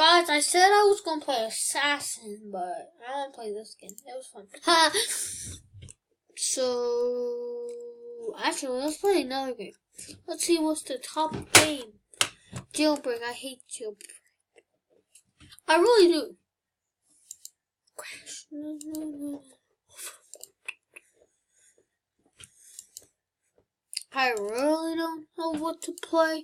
Guys, I said I was gonna play Assassin, but I don't play this game. It was fun. Ha! So, actually, let's play another game. Let's see what's the top game. Jailbreak. I hate Jailbreak. I really do. Crash. I really don't know what to play.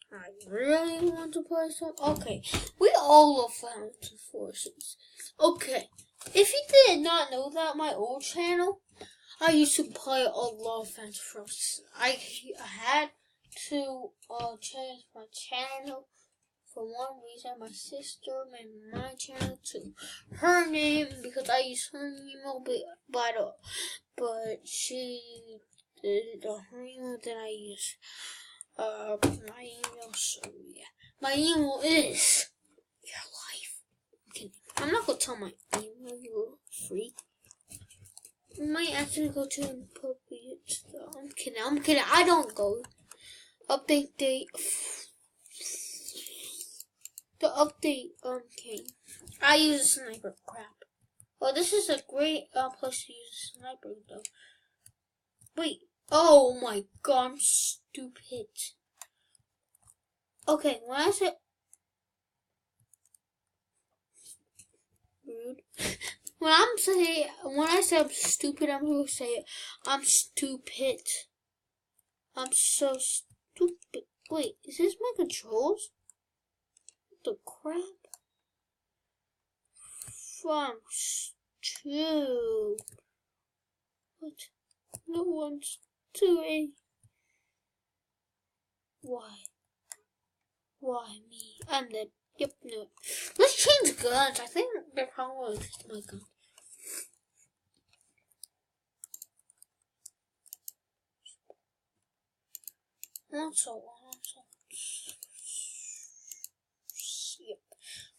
I really want to play some. Okay, we all love Final Forces. Okay, if you did not know that, my old channel, I used to play a lot of Final Forces. I had to change my channel for one reason. My sister made my channel to her name because I used her email, but she did her email that I use. My email, so yeah. My email is your life. Okay, I'm not gonna tell my email, you freak. You might actually go to inappropriate stuff. I'm kidding. I don't go. Update date. The update, came. I use a sniper. Crap. Well, this is a great place to use a sniper, though. Wait. Oh my god, I'm stupid. Okay, when I say rude, when I say I'm stupid, I'm gonna say I'm stupid. I'm so stupid. Wait, is this my controls? What the crap? I'm stupid. What? No one's doing. Why me? I'm dead. Yep, no. Let's change guns. I think they're probably just my gun. Also, yep.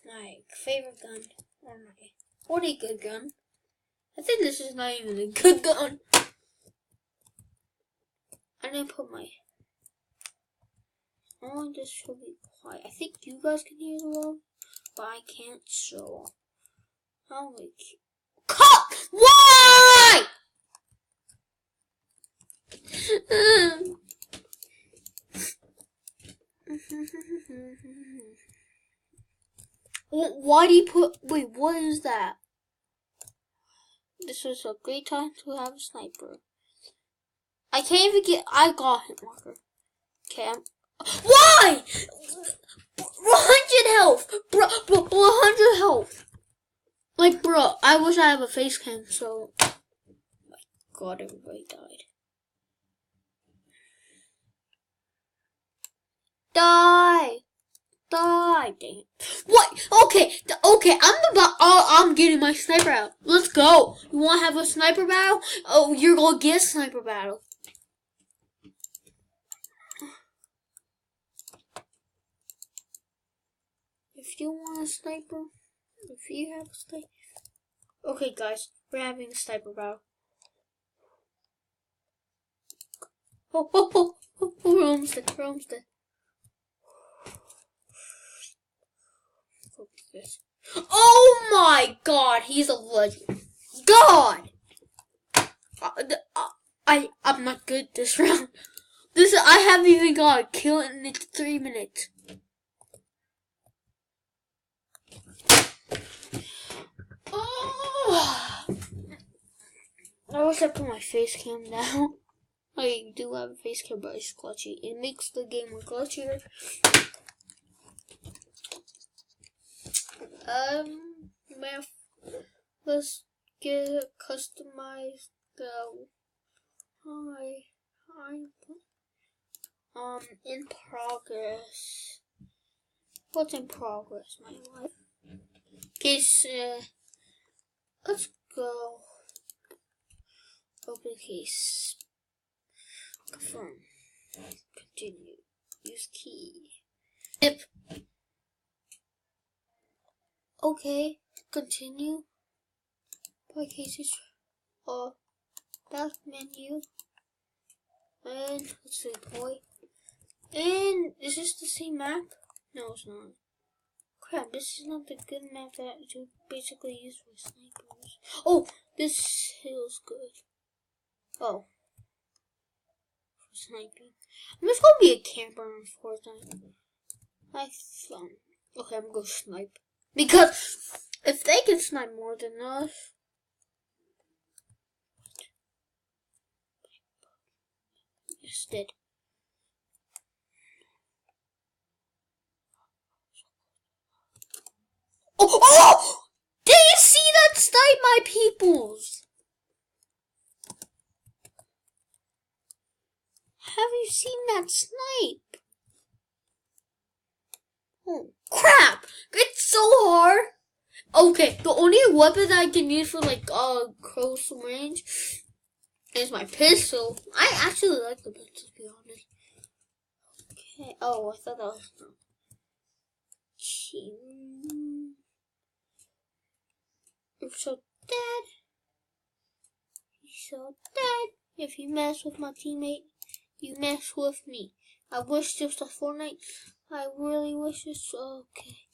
My favorite gun, or my pretty good gun. I think this is not even a good gun. I didn't put my. I want this to be quiet. I think you guys can hear the world, but I can't, so I'll make you. Cut! Why? Why do you put? Wait, what is that? This is a great time to have a sniper. I can't even get. I got hit marker. Okay. Why? 100 health, bro. 100 health. Like, bro, I wish I have a face cam. So, oh my god, everybody died. Die. Dang it. What? Okay. I'm getting my sniper out. Let's go. You want to have a sniper battle? Oh, you're gonna get a sniper battle. If you want a sniper, if you have a sniper. Okay, guys, we're having a sniper battle. Oh, we're almost dead. Oh my god, he's a legend. God! I'm not good this round. I haven't even got a kill in 3 minutes. Oh. I wish I put my face cam down. I do have a face cam, but it's glitchy. It makes the game more glitchier. Let's get it customized. In progress. What's in progress, my life? Okay, let's go. Open case. Confirm. Continue. Use key. Yep. Okay. Continue. Play cases. Back menu. And let's deploy. And is this the same map? No, it's not. Crap, this is not the good map that you basically use for snipers. Oh, this feels good. Oh. For sniping. I'm just gonna be a camper on Fortnite. Okay, I'm gonna snipe. Because if they can snipe more than us. Yes, did. Oh! Oh! Did you see that snipe, my peoples? Have you seen that snipe? Oh, crap! It's so hard. Okay, the only weapon I can use for like close range is my pistol. I actually like the pistol, to be honest. Okay. Oh, I thought that was not. I'm so dead. He's so dead. If you mess with my teammate, you mess with me. I wish this was Fortnite. I really wish this was okay.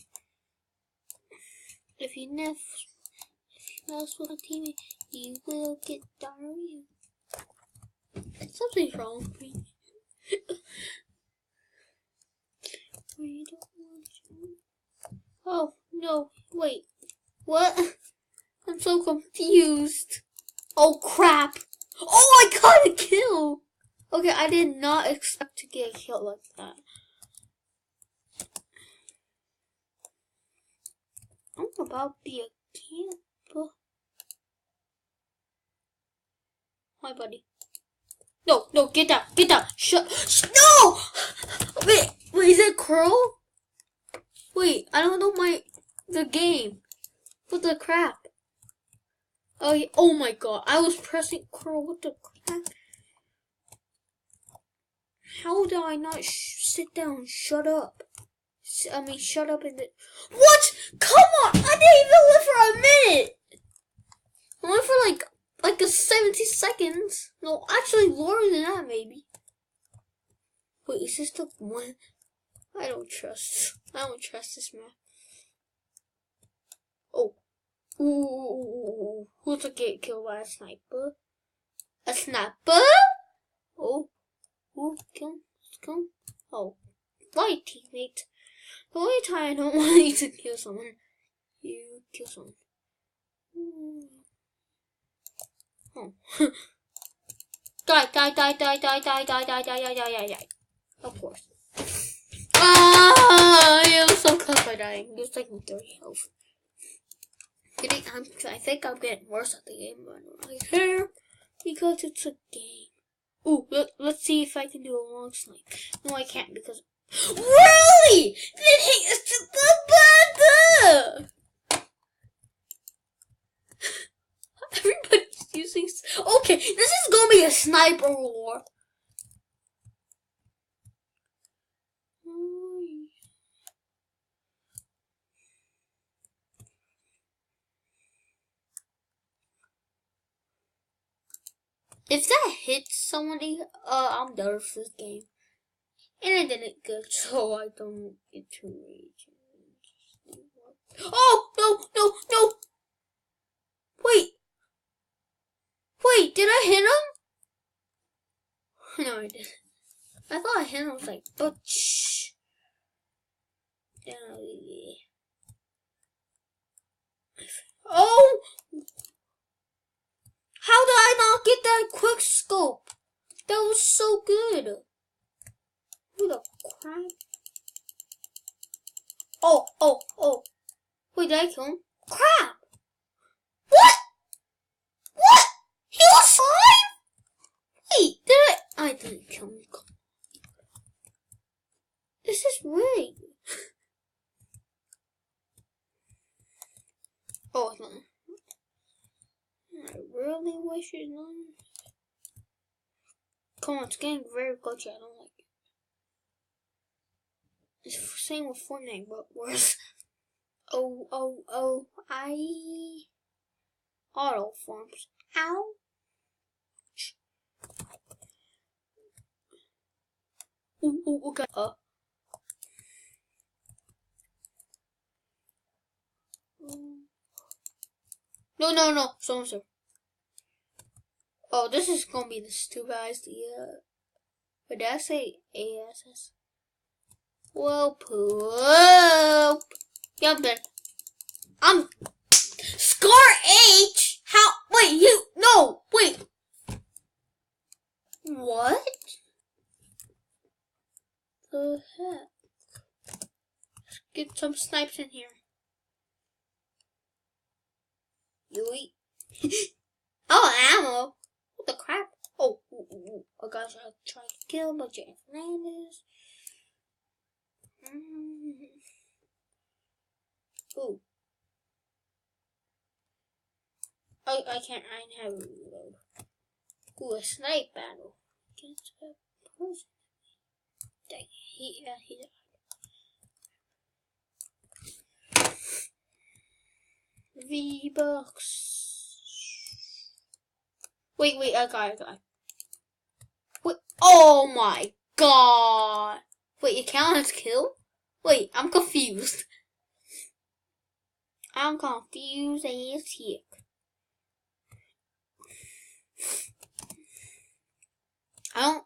If you mess with a teammate, you will get diarrhea. Something's wrong with me. We don't want you. Oh, no, wait. What? I'm so confused. Oh, crap. Oh, I got a kill. Okay, I did not expect to get a kill like that. I'm about to be a camper. Hi, buddy. No, no, get down, get down. No! Wait, is it Crow? Wait, I don't know the game. What the crap? Oh, yeah, oh my god, I was pressing Crow. What the crap? How do I not sit down? Shut up. Shut up in the... What? Come on! I didn't even live for a minute! I went for like a 70 seconds. No, actually longer than that, maybe. Wait, is this the one? I don't trust this map. Oh. Ooh. Who's to get killed by a sniper? A sniper? Oh. Ooh, kill him. Let's kill him. Oh. Why, teammate? The only time I don't want you to kill someone, you kill someone. Oh. Die. Of course. I was so close by dying. It was like 30 health. I think I'm getting worse at the game, but I don't really care because it's a game. Ooh, let's see if I can do a long snipe. No, I can't because... Really? Then he is to the bad. Everybody's using... Okay, this is gonna be a sniper war. If that hits somebody, I'm done with this game. And I didn't good, so I don't get too rage. Oh, no. Wait, did I hit him? No, I didn't. I thought I hit him. I was like, oh, shh. Yeah. Oh! How did I not get that quick scope? That was so good. Who the crap? Oh. Wait, did I kill him? Crap! What? He was alive? Wait, I didn't kill him. This is rigged. Oh, it's not. I really wish it's not. Come on, it's getting very glitchy. I don't like it. It's the same with Fortnite, but worse. Oh, auto forms. Ow. Ooh, okay. No. So. Oh, this is gonna be the stupidest idea. But did I say ASS? Well, poop. Yeah, I'm Scar H. How? Wait, you? No, wait. What? The heck? Let's get some snipes in here. You eat. Oh, ammo. What the crap? Oh, I gotta try to kill my Jay Fernandez. Ooh. I can't have a reload. Ooh, a snipe battle. Against a person. Dang, he died. V-Bucks. Wait, I got it. Wait, oh my god. Wait, it counts as kill? Wait, I'm confused. I'm confused as heck. I don't.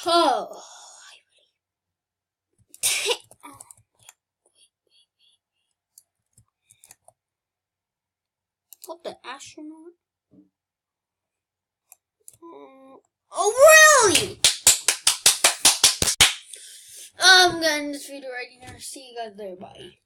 Oh. What the astronaut? Oh, really? I'm gonna end this video right here. See you guys later. Bye.